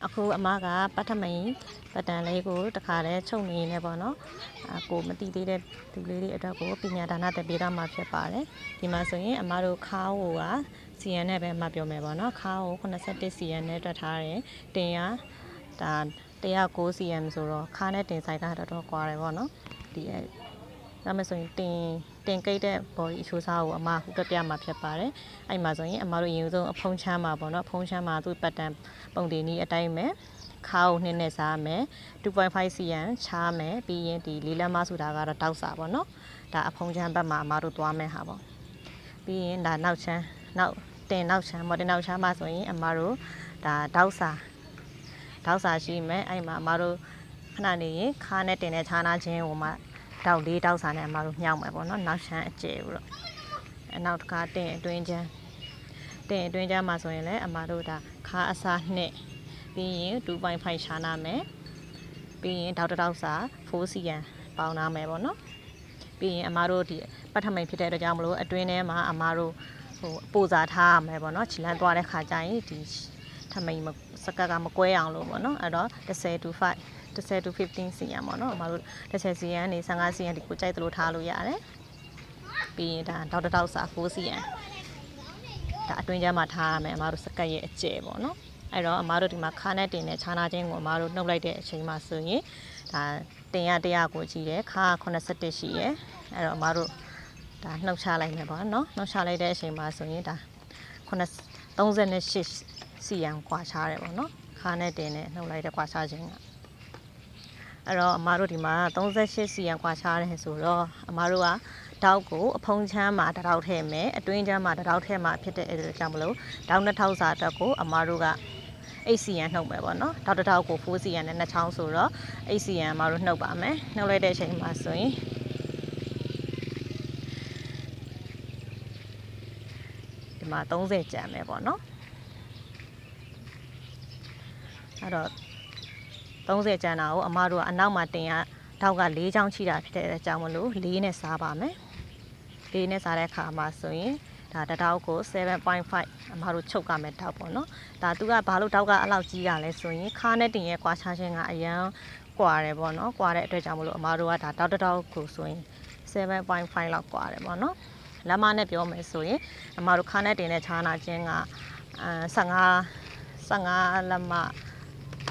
အခုအမကပထမိန်ပတန်လေးကိုတခါတည်းချုပ်နေနေပေါ့နော်ကိုမတိသေးတဲ့သူလေးတွေအတွက်ကိုပညာဒါနတက်ပေးတော့မှာဖြစ်ပါတယ်ဒီမှာဆိုရင်အမတို့ခါးကိုက CN နဲ့ပဲမှပြောမယ်ပေါ့နော်ခါးကို81 CN နဲ့တွက်ထားတယ်တင်ရဒါ109 CM ဆိုတော့ခါးနဲ့တင်ဆိုင်ကတော်တော်ကွာတယ်ပေါ့နော်ဒီဒါမှဆိုရင်တင်ကိတ်တဲ့ body အချိုးစားကိုအမအခုတွက်ပြမှာဖြစ်ပါတယ်အဲ့မှာဆိုရင်အမတို့ရင်ဆုံးအဖုံးချမ်းမှာပေါ့နော်ဖုံးချမ်းမှာသူ့ပတ်တန်ပုံတင်ကြီးအတိုင်းပဲခါကိုနှစ်နဲ့စားမယ် 2.5 cm ချားမယ်ပြီးရင်ဒီလေးလက်မဆိုတာကတော့တောက်စာပေါ့နော်ဒါအဖုံးချမ်းဘက်မှာအမတို့သွားမယ်ဟာပေါ့ပြီးရင်ဒါနောက်ချမ်းနောက်တင်နောက်ချမ်းပေါ့တင်နောက်ချမ်းမှာဆိုရင်အမတို့ဒါတောက်စာရှိမယ်အဲ့မှာအမတို့ခဏနေရင်ခါနဲ့တင်တဲ့ခြားနာချင်းကိုမှတောက်လေးတောက်စာနဲ့အမတို့မြှောက်မယ်ပေါ့နော်နောက်ချမ်းအကျယ်ဘူးတော့နောက်တစ်ခါတင်အတွင်းချမ်းမှာဆိုရင်လည်းအမတို့ဒါခါအစားနှစ်ပြီးရင် 2.5 ချာနာမယ်ပြီးရင်တောက်စာ4 cm ပေါင်းနာမယ်ပေါ့နော်ပြီးရင်အမတို့ဒီပထမိန်ဖြစ်တဲ့အတွက်ကြောင့်မလို့အတွင်းထဲမှာအမတို့ဟိုပို့စားထားရမယ်ပေါ့နော်ခြေလမ်းသွားတဲ့ခါကျရင်ဒီထမိန်စကတ်ကမကွဲအောင်လို့ပေါ့နော်အဲ့တော့10 to 15 cm ပေါ့နော်အမတို့10 cm နေ15 cm ဒီကိုကြိုက်သလိုထားလို့ရတယ်ပြီးရင်ဒါတောက်စာ4 cm ဒါအတွင်းကျမ်းမှာထားရမယ်အမတို့စကတ်ရဲ့အကျယ်ပေါ့နော်အဲ့တော့အမတို့ဒီမှာခါနဲ့တင်တဲ့ခြားနာချင်းကိုအမတို့နှုတ်လိုက်တဲ့အချိန်မှာဆိုရင်ဒါတင်ရ100ကိုကြည့်တယ်ခါ81ရှိရယ်အဲ့တော့အမတို့ဒါနှုတ်ချလိုက်မယ်ပေါ့နော်နှုတ်ချလိုက်တဲ့အချိန်မှာဆိုရင်ဒါ38 cm ကွာခြားတယ်ပေါ့နော်ခါနဲ့တင်တဲ့နှုတ်လိုက်တဲ့ကွာခြားခြင်းကအဲ့တော့အမတို့ဒီမှာ38 cm ကွာခြားတယ်ဆိုတော့အမတို့ကတောက်ကိုအဖုံးချမ်းမှာတတောက်ထဲမယ်အတွင်းချမ်းမှာတတောက်ထဲမှာဖြစ်တဲ့အဲ့ဒါကြောင့်မလို့တောက်နှစ်ထောက်စာတက်ကိုအမတို့က 8cm နှုတ်မယ်ပေါ့နော်တောက်တစ်ထောက်ကို 4cm နဲ့နှစ်ချောင်းဆိုတော့ 8cm အမတို့နှုတ်ပါမယ်နှုတ်လိုက်တဲ့အချိန်မှာဆိုရင်ဒီမှာ30ကျန်မယ်ပေါ့နော်အဲ့တော့30ကျန်တာကိုအမတို့ကအနောက်မှာတင်ရတောက်က4ချောင်းချိတာဖြစ်တဲ့အကြောင်းမလို့4နဲ့စားပါမယ်4နဲ့စားတဲ့အခါမှာဆိုရင်ဒါတတောက်ကို 7.5 အမတို့ချုပ်ကမယ်တောက်ပေါ့နော်ဒါသူကဘာလို့တောက်ကအဲ့လောက်ကြီးတာလဲဆိုရင်ခါနဲ့တင်ရဲ့ကွာခြားခြင်းကအရန်ကွာတယ်ပေါ့နော်ကွာတဲ့အတွက်ကြောင့်မလို့အမတို့ကဒါတောက်ကိုဆိုရင် 7.5 လောက်ကွာတယ်ပေါ့နော်လက်မနဲ့ပြောမယ်ဆိုရင်အမတို့ခါနဲ့တင်တဲ့ခြားနာခြင်းက15လက်မ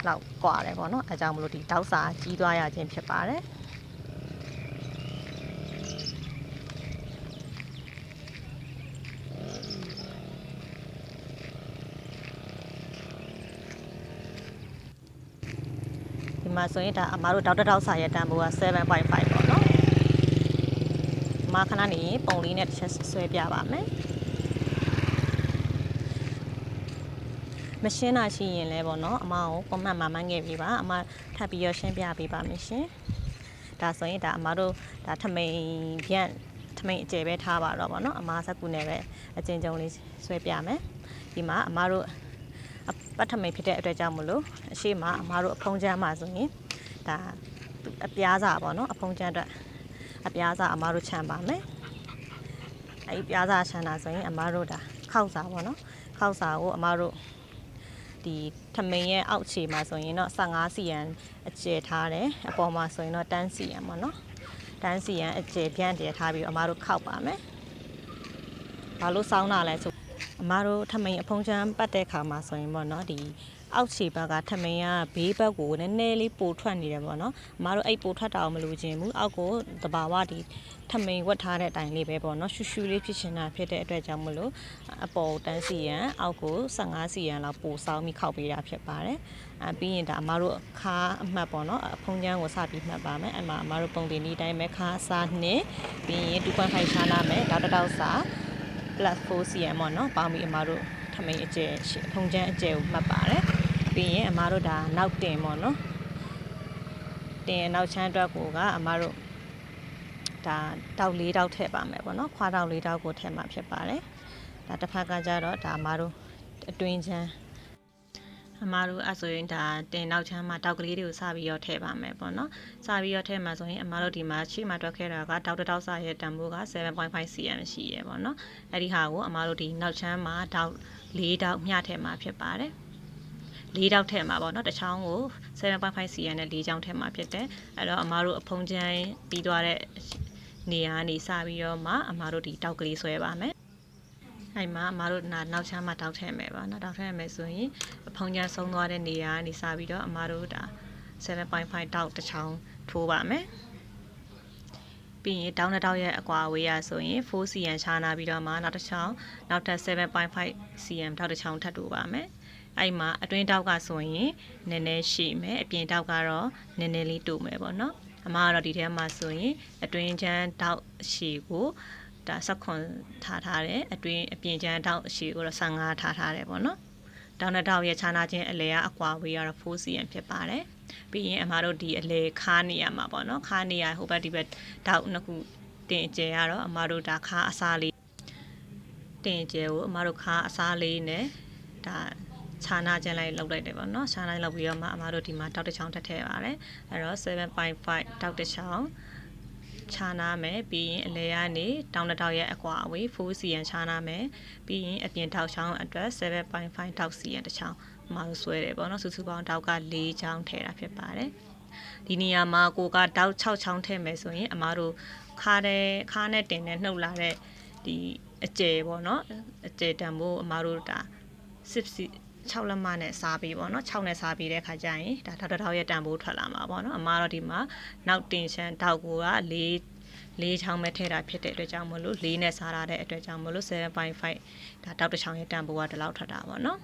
လောက်ကွာတယ်ပေါ့နော်အဲကြောင့်မလို့ဒီတောက်စာကြီးသွားရခြင်းဖြစ်ပါတယ်ဒီမှာဆိုရင်ဒါအမတို့တောက်စာရဲ့တန်ဖိုးက 7.5 ပေါ့နော်အမခဏနေပုံလေးနဲ့တစ်ချက်ဆွဲပြပါမယ်မရှင်းတာရှိရင်လည်းပေါ့နော်အမကို comment မှာမှန်းခဲ့ပြီးပါအမထပ်ပြီးရရှင်းပြပေးပါမယ်ရှင်ဒါဆိုရင်ဒါအမတို့ဒါထမိန်ပြန့်ထမိန်အကျယ်ပဲထားပါတော့ပေါ့နော်အမစကူနဲ့ပဲအကျဉ်းချုပ်လေးဆွဲပြမယ်ဒီမှာအမတို့ပတ်ထမိန်ဖြစ်တဲ့အတွက်ကြောင့်မလို့အရှိမအမတို့အဖုံးချမ်းမှာဆိုရင်ဒါအပြားစာပေါ့နော်အဖုံးချမ်းအတွက်အပြားစာအမတို့ခြံပါမယ်အဲ့ပြားစာခြံတာဆိုရင်အမတို့ဒါခောက်စာပေါ့နော်ခောက်စာကိုအမတို့ဒီထမိန်ရဲ့အောက်ခြေမှာဆိုရင်တော့15 cm အကျယ်ထားတယ်အပေါ်မှာဆိုရင်တော့10 cm ပေါ့နော်10 cm အကျယ်ပြန့်တည်ထားပြီးအမတို့ခောက်ပါမယ်ဘာလို့စောင်းတာလဲဆိုအမတို့ထမိန်အဖုံးချမ်းပတ်တဲ့ခါမှာဆိုရင်ပေါ့နော်ဒီအောက်ခြေဘက်ကထမိန်ကဘေးဘက်ကိုနည်းနည်းလေးပိုထွက်နေတယ်ပေါ့နော်အမတို့အဲ့ပိုထွက်တာကိုမလိုချင်ဘူးအောက်ကိုတဘာဝဒီထမိန်ဝတ်ထားတဲ့အတိုင်းလေးပဲပေါ့နော်ရှူရှူလေးဖြစ်နေတာဖြစ်တဲ့အတွက်ကြောင့်မလို့အပေါ်10 cm အောက်ကို15 cm လောက်ပိုစောင်းပြီးခောက်ပေးတာဖြစ်ပါတယ်ပြီးရင်ဒါအမတို့ခါအမှတ်ပေါ့နော်အဖုံးချမ်းကိုစပြီးမှတ်ပါမယ်အဲ့မှာအမတို့ပုံတင်ဒီတိုင်းပဲခါစားနှစ်ပြီးရင် 2.5 ချာနာမယ်တောက်စာ plus 4 cm ပေါ့နော်ပေါင်းပြီးအမတို့ထမိန်အကျယ်ဖုံးချမ်းအကျယ်ကိုမှတ်ပါတယ်ပြီးရင်အမတို့ဒါနောက်တင်ပေါ့နော်တင်နောက်ချမ်းအတွက်ကိုကအမတို့ဒါတောက်၄တောက်ထည့်ပါမယ်ပေါ့နော်ခွာတောက်၄တောက်ကိုထည့်မှာဖြစ်ပါတယ်ဒါတစ်ဖက်ကကြတော့ဒါအမတို့အတွင်းချမ်းအမတို့အဲ့ဆိုရင်ဒါတင်နောက်ချမ်းမှာတောက်ကလေးတွေကိုစပြီးတော့ထည့်ပါမယ်ပေါ့နော်စပြီးတော့ထည့်မှာဆိုရင်အမတို့ဒီမှာရှေ့မှာတွက်ခဲ့တာကတောက်စာရဲ့တန်ဖိုးက 7.5 cm ရှိရပေါ့နော်အဲ့ဒီဟာကိုအမတို့ဒီနောက်ချမ်းမှာတောက်၄တောက်မျှထည့်မှာဖြစ်ပါတယ် 4တောက်ထဲမှာပေါ့နော်တစ်ချောင်းကို 7.5 cm နဲ့4ချောင်းထဲမှာဖြစ်တယ်အဲ့တော့အမားတို့အဖုံးချမ်းပြီးသွားတဲ့နေရာကနေစပြီးတော့မှအမားတို့ဒီတောက်ကလေးဆွဲပါမယ်အဲ့မှာအမားတို့နောက်ချမ်းမှာတောက်ထဲမယ်ပါနော်တောက်ထဲမယ်ဆိုရင်အဖုံးချမ်းဆုံးသွားတဲ့နေရာကနေစပြီးတော့အမားတို့ဒါ 7.5 တောက်တစ်ချောင်းထိုးပါမယ်ပြီးရင်တောင်းတစ်တောက်ရဲ့အကွာအဝေးရဆိုရင် 4cm ခြားနာပြီးတော့မှနောက်တစ်ချောင်းနောက်ထပ် 7.5 cm တောက်တစ်ချောင်းထပ်တိုးပါမယ်အဲ့မှာအတွင်းတောက်ကဆိုရင်နည်းနည်းရှိမယ်အပြင်တောက်ကတော့နည်းနည်းလေးတိုးမယ်ပေါ့နော်အမကတော့ဒီထဲမှာဆိုရင်အတွင်းချမ်းတောက်ရှည်ကိုဒါ16ထားတယ်အတွင်းအပြင်ချမ်းတောက်ရှည်ကိုတော့15ထားတယ်ပေါ့နော်တောင်းတစ်တောက်ရဲ့ခြားနာခြင်းအလဲကအကွာဝေးကတော့ 4cm ဖြစ်ပါတယ်ပြီးရင်အမတို့ဒီအလဲခါနေရမှာပေါ့နော်ခါနေရဟိုဘက်ဒီဘက်တောက်နှစ်ခုတင်အကျဲရတော့အမတို့ဒါခါအစားလေးတင်အကျဲကိုအမတို့ခါအစားလေးနဲ့ဒါခြားနာခြင်းလိုက်လောက်လိုက်တယ်ပေါ့နော်ခြားနာလောက်ပြီးတော့မှအမတို့ဒီမှာတောက်တစ်ချောင်းထပ်ထည့်ပါတယ်အဲ့တော့ 7.5 တောက်တစ်ချောင်းခြားနာမယ်ပြီးရင်အလဲကနေတောင်းတစ်တောက်ရဲ့အကွာအဝေး 4cm ခြားနာမယ်ပြီးရင်အပြင်တောက်ချောင်းအတွက် 7.5 တောက် cm တစ်ချောင်းအမတို့ဆွဲတယ်ပေါ့နော်စုစုပေါင်းတောက်က4ချောင်းထည့်တာဖြစ်ပါတယ်ဒီနေရာမှာကိုကတောက်6ချောင်းထည့်မယ်ဆိုရင်အမတို့ခါနဲ့တင်နဲ့နှုတ်လာတဲ့ဒီအကျယ်ပေါ့နော်အကျယ်တန်ဖို့အမတို့ဒါ6လက်မနဲ့စားပြီးပေါ့နော်6နဲ့စားပြီးတဲ့ခါကျရင်ဒါတောက်တောက်ရဲ့တန်ဖိုးထွက်လာမှာပေါ့နော်အမတော့ဒီမှာနောက်တင်ချမ်းတောက်ကိုက4ချောင်းပဲထည့်တာဖြစ်တဲ့အတွက်ကြောင့်မလို့4နဲ့စားရတဲ့အတွက်ကြောင့်မလို့ 7.5 ဒါတောက်တစ်ချောင်းရဲ့တန်ဖိုးကဒီလောက်ထွက်တာပေါ့နော်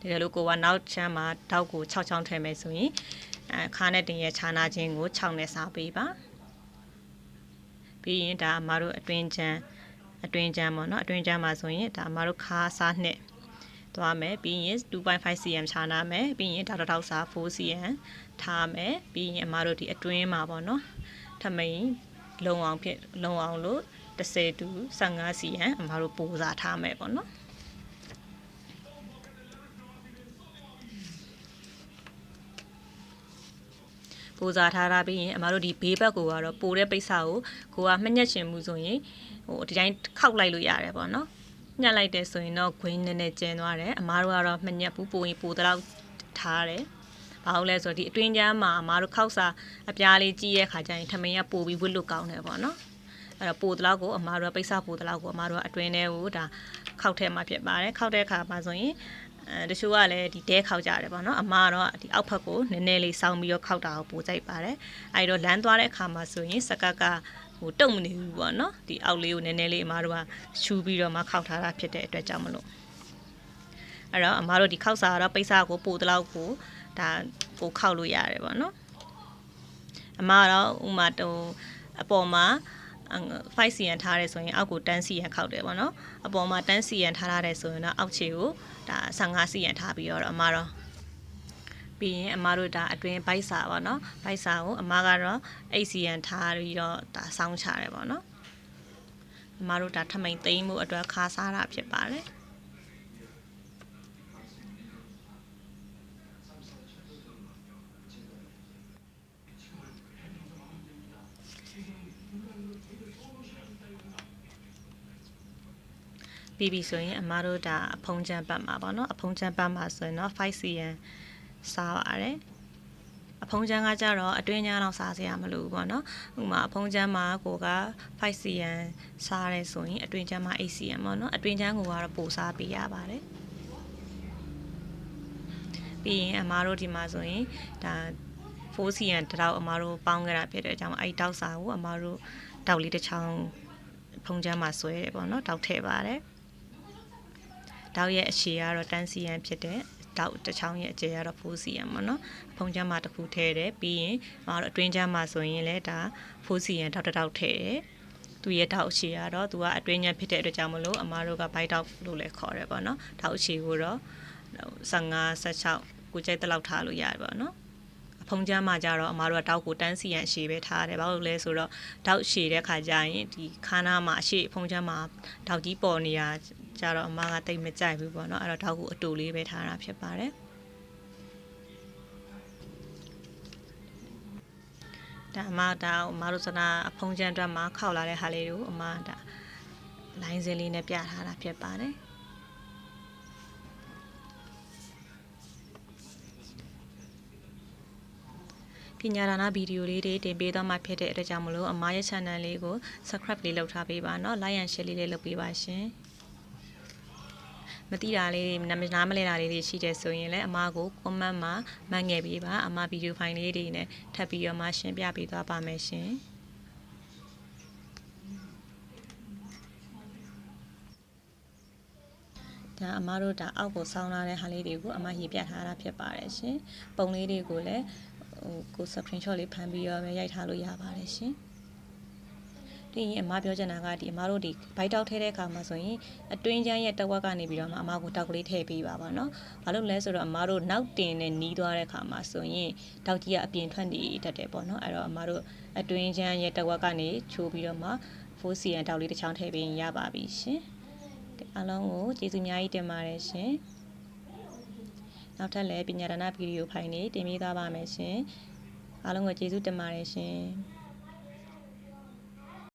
တကယ်လို့ကိုကနောက်ချမ်းမှာတောက်ကို6ချောင်းထည့်မယ်ဆိုရင်ခါနဲ့တင်ရဲ့ခြားနာခြင်းကို6နဲ့စားပေးပါပြီးရင်ဒါအမတို့အတွင်းချမ်းပေါ့နော်အတွင်းချမ်းမှာဆိုရင်ဒါအမတို့ခါစားနှစ်သွားမယ်ပြီးရင် 2.5 cm ခြားနာမယ်ပြီးရင်တောက်စား 4 cm ထားမယ်ပြီးရင်အမတို့ဒီအတွင်းမှာပေါ့နော်ထမိန်လုံအောင်လို့10 to 15 cm အမတို့ပိုးစားထားမယ်ပေါ့နော်ပူဇာထားတာပြီးရင်အမတို့ဒီဘေးဘက်ကိုကတော့ပိုတဲ့ပိတ်စာကိုကမှညက်ချင်မှုဆိုရင်ဟိုဒီတိုင်းခောက်လိုက်လို့ရတယ်ပေါ့နော်ညှက်လိုက်တယ်ဆိုရင်တော့ grain နည်းနည်းကျန်သွားတယ်အမားတို့ကတော့မှညက်ဘူးပိုရင်ပိုတော့ထားတယ်ဘာလို့လဲဆိုတော့ဒီအတွင်းချမ်းမှာအမားတို့ခောက်စာအပြားလေးကြီးရဲ့ခါကျရင်ထမင်းကပိုပြီးဝစ်လို့ကောင်းတယ်ပေါ့နော်အဲ့တော့ပိုတော့ကိုအမားတို့ကပိတ်စာပိုတော့ကိုအမားတို့ကအတွင်းထဲကိုဒါခောက်ထဲမှာဖြစ်ပါတယ်ခောက်တဲ့အခါမှာဆိုရင်တချို့ကလည်းဒီတဲခောက်ကြတယ်ပေါ့နော်အမကတော့ဒီအောက်ဘက်ကိုနည်းနည်းလေးစောင်းပြီးတော့ခောက်တာကိုပိုကြိုက်ပါတယ်အဲ့တော့လမ်းသွားတဲ့အခါမှာဆိုရင်စကကဟိုတုံမနေဘူးပေါ့နော်ဒီအောက်လေးကိုနည်းနည်းလေးအမတို့ကရှူပြီးတော့မှခောက်ထားတာဖြစ်တဲ့အတွက်ကြောင့်မလို့အဲ့တော့အမတို့ဒီခောက်စာကတော့ပိတ်စာကိုပိုတော့ကိုဒါပိုခောက်လို့ရတယ်ပေါ့နော်အမကတော့ဥမာတုံအပေါ်မှာ5 cm ထားရဲဆိုရင်အောက်ကို10 cm ခောက်တယ်ပေါ့နော်အပေါ်မှာ10 cm ထားရတယ်ဆိုရင်တော့အောက်ခြေကိုဒါ15 cm ထားပြီးတော့အမတော့ပြီးရင်အမတို့ဒါအတွင်းဘိုက်စာပေါ့နော်ဘိုက်စာကိုအမကတော့8 cm ထားပြီးတော့ဒါစောင်းချတယ်ပေါ့နော်အမတို့ဒါထမိန်သိမ်းမှုအတွက်ခါစားတာဖြစ်ပါတယ်ပြီးပြီဆိုရင်အမတို့ဒါအဖုံးချမ်းပတ်မှာပေါ့နော်အဖုံးချမ်းပတ်မှာဆိုရင်တော့5 cm စားပါတယ်အဖုံးချမ်းကကြတော့အတွင်းချမ်းတော့စားစရာမလိုဘူးပေါ့နော်ဥပမာအဖုံးချမ်းမှာကိုက5 cm စားရဲဆိုရင်အတွင်းချမ်းမှာ8 cm ပေါ့နော်အတွင်းချမ်းကိုကတော့ပိုစားပေးရပါတယ်ပြီးရင်အမတို့ဒီမှာဆိုရင်ဒါ4 cm တောက်အမတို့ပေါင်းခဲ့တာဖြစ်တဲ့အကြောင်းအဲ့တောက်စာကိုအမတို့တောက်လေးတစ်ချောင်းဖုံးချမ်းမှာဆွဲတယ်ပေါ့နော်တောက်ထည့်ပါတယ်တောက်ရဲ့အရှည်ကတော့10 cm ဖြစ်တဲ့တောက်တစ်ချောင်းရဲ့အကျယ်ကတော့4 cm ပေါ့နော်ဖုံးချမ်းမှာတစ်ခုထည့်တယ်ပြီးရင်အတွင်းချမ်းမှာဆိုရင်လည်းဒါ4 cm တောက်တစ်တောက်ထည့်တယ်သူရဲ့တောက်အရှည်ကတော့သူကအတွင်းချမ်းဖြစ်တဲ့အတွက်ကြောင့်မလို့အမားတို့ကဘိုက်တောက်လို့လည်းခေါ်တယ်ပေါ့နော်တောက်အရှည်ကိုတော့15 16ကိုကြိုက်တဲ့လောက်ထားလို့ရတယ်ပေါ့နော်ဖုံးချမ်းမှာကြတော့အမားတို့ကတောက်ကို10 cm ရှည်ပဲထားတယ်ဘာလို့လဲဆိုတော့တောက်ရှည်တဲ့ခါကျရင်ဒီခါနာမှာအရှည်ဖုံးချမ်းမှာတောက်ကြီးပေါ်နေရကြတော့အမကတိတ်မကြိုက်ဘူးပေါ့နော်အဲ့တော့တောက်ကိုအတူလေးပဲထားတာဖြစ်ပါတယ်ဒါအမတို့စနာအဖုံးချမ်းအတွက်မှာခောက်လာတဲ့ဟာလေးကိုအမဒါလိုင်းစင်းလေးနဲ့ပြထားတာဖြစ်ပါတယ် ပညာဒါနဗီဒီယိုလေးတွေတင်ပေးသွားမှာဖြစ်တဲ့အတွက်ကြောင့်မလို့အမားရဲ့ channel လေးကို subscribe လေးလုပ်ထားပေးပါเนาะ like and share လေးလုပ်ပေးပါရှင်မသိတာလေးတွေနားမလဲတာလေးတွေရှိတယ်ဆိုရင်လည်းအမကို comment မှာမှတ်ငယ်ပေးပါအမဗီဒီယိုဖိုင်လေးတွေနဲ့ထပ်ပြီးတော့မှရှင်းပြပေးသွားပါမယ်ရှင်ဒါအမတို့ဒါအောက်ကိုဆောင်းလာတဲ့ဟာလေးတွေကိုအမရေးပြထားတာဖြစ်ပါတယ်ရှင်ပုံလေးတွေကိုလည်းကို screenshot လေးဖမ်းပြီးတော့ရိုက်ထားလို့ရပါတယ်ရှင်ဒီရင်အမပြောချင်တာကဒီအမတို့ဒီဘိုက်တောက်ထဲတဲ့အခါမှာဆိုရင်အတွင်းချမ်းရဲ့တဝက်ကနေပြီးတော့အမကိုတောက်ကလေးထည့်ပေးပါပါเนาะဘာလို့လဲဆိုတော့အမတို့နောက်တင်နဲ့နီးသွားတဲ့အခါမှာဆိုရင်တောက်ကြီးကအပြင်ထွက်နေတတ်တယ်ပေါ့เนาะအဲ့တော့အမတို့အတွင်းချမ်းရဲ့တဝက်ကနေချိုးပြီးတော့မှဖိုးစီယန်တောက်လေးတစ်ချောင်းထည့်ပေးရင်ရပါပြီရှင်အားလုံးကိုကျေးဇူးအများကြီးတင်ပါတယ်ရှင်နောက်ထပ်လည်းပညာဒါနဗီဒီယိုဖိုင်တွေတင်ပေးသွားပါမယ်ရှင်အားလုံးကိုကျေးဇူးတင်ပါတယ်ရှင်